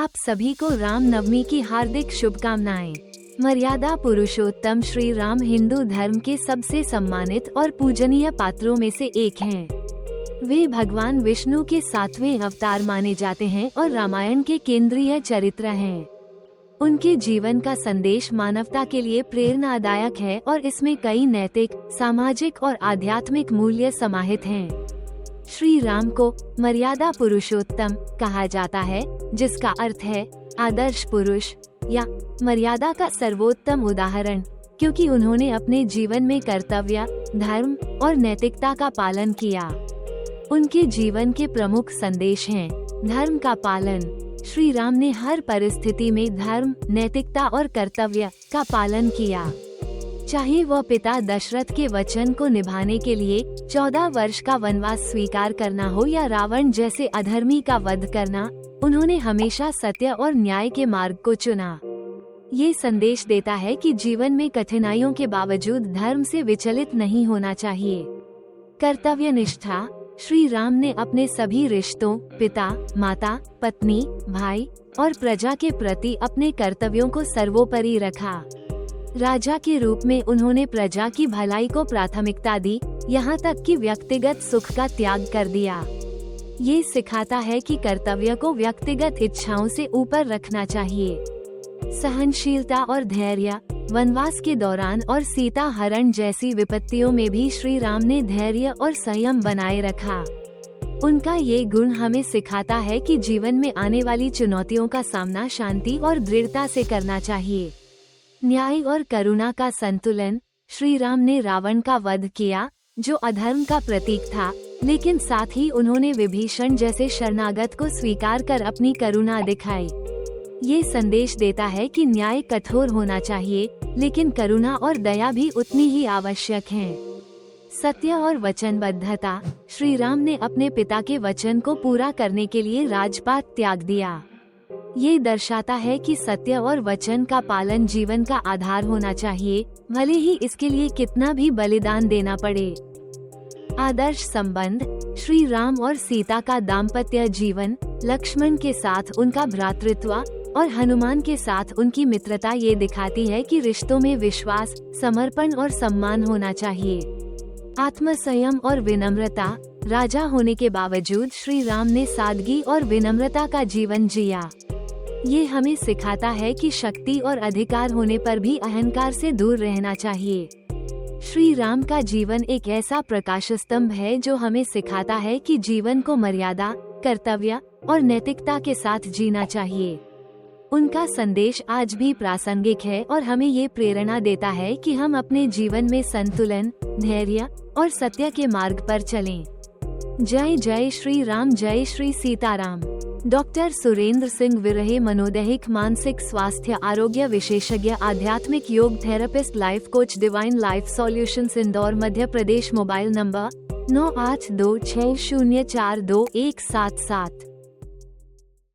आप सभी को राम नवमी की हार्दिक शुभकामनाएं। मर्यादा पुरुषोत्तम श्री राम हिंदू धर्म के सबसे सम्मानित और पूजनीय पात्रों में से एक हैं। वे भगवान विष्णु के 7वें अवतार माने जाते हैं और रामायण के केंद्रीय चरित्र हैं। उनके जीवन का संदेश मानवता के लिए प्रेरणादायक है और इसमें कई नैतिक, सामाजिक और आध्यात्मिक मूल्य समाहित हैं। श्री राम को मर्यादा पुरुषोत्तम कहा जाता है, जिसका अर्थ है आदर्श पुरुष या मर्यादा का सर्वोत्तम उदाहरण, क्योंकि उन्होंने अपने जीवन में कर्तव्य, धर्म और नैतिकता का पालन किया। उनके जीवन के प्रमुख संदेश हैं धर्म का पालन। श्री राम ने हर परिस्थिति में धर्म, नैतिकता और कर्तव्य का पालन किया। चाहे वह पिता दशरथ के वचन को निभाने के लिए 14 वर्ष का वनवास स्वीकार करना हो या रावण जैसे अधर्मी का वध करना, उन्होंने हमेशा सत्य और न्याय के मार्ग को चुना। ये संदेश देता है कि जीवन में कठिनाइयों के बावजूद धर्म से विचलित नहीं होना चाहिए। कर्तव्य निष्ठा। श्री राम ने अपने सभी रिश्तों, पिता, माता, पत्नी, भाई और प्रजा के प्रति अपने कर्तव्यों को सर्वोपरि रखा। राजा के रूप में उन्होंने प्रजा की भलाई को प्राथमिकता दी, यहाँ तक कि व्यक्तिगत सुख का त्याग कर दिया। ये सिखाता है कि कर्तव्य को व्यक्तिगत इच्छाओं से ऊपर रखना चाहिए। सहनशीलता और धैर्य। वनवास के दौरान और सीता हरण जैसी विपत्तियों में भी श्री राम ने धैर्य और संयम बनाए रखा। उनका ये गुण हमें सिखाता है कि जीवन में आने वाली चुनौतियों का सामना शांति और दृढ़ता से करना चाहिए। न्याय और करुणा का संतुलन। श्री राम ने रावण का वध किया, जो अधर्म का प्रतीक था, लेकिन साथ ही उन्होंने विभीषण जैसे शरणागत को स्वीकार कर अपनी करुणा दिखाई। ये संदेश देता है कि न्याय कठोर होना चाहिए, लेकिन करुणा और दया भी उतनी ही आवश्यक हैं। सत्य और वचनबद्धता। श्री राम ने अपने पिता के वचन को पूरा करने के लिए राजपाट त्याग दिया। ये दर्शाता है कि सत्य और वचन का पालन जीवन का आधार होना चाहिए, भले ही इसके लिए कितना भी बलिदान देना पड़े। आदर्श संबंध। श्री राम और सीता का दाम्पत्य जीवन, लक्ष्मण के साथ उनका भ्रातृत्व और हनुमान के साथ उनकी मित्रता ये दिखाती है कि रिश्तों में विश्वास, समर्पण और सम्मान होना चाहिए। आत्मसंयम और विनम्रता। राजा होने के बावजूद श्री राम ने सादगी और विनम्रता का जीवन जिया। ये हमें सिखाता है कि शक्ति और अधिकार होने पर भी अहंकार से दूर रहना चाहिए। श्री राम का जीवन एक ऐसा प्रकाश स्तंभ है जो हमें सिखाता है कि जीवन को मर्यादा, कर्तव्य और नैतिकता के साथ जीना चाहिए। उनका संदेश आज भी प्रासंगिक है और हमें ये प्रेरणा देता है कि हम अपने जीवन में संतुलन, धैर्य और सत्य के मार्ग पर चलें। जय जय श्री राम, जय श्री सीताराम। डॉक्टर सुरेंद्र सिंह विरहे, मनोदैहिक मानसिक स्वास्थ्य आरोग्य विशेषज्ञ, आध्यात्मिक योग therapist, life coach, divine life solutions, Indore, Madhya Pradesh. Mobile number 9826042177।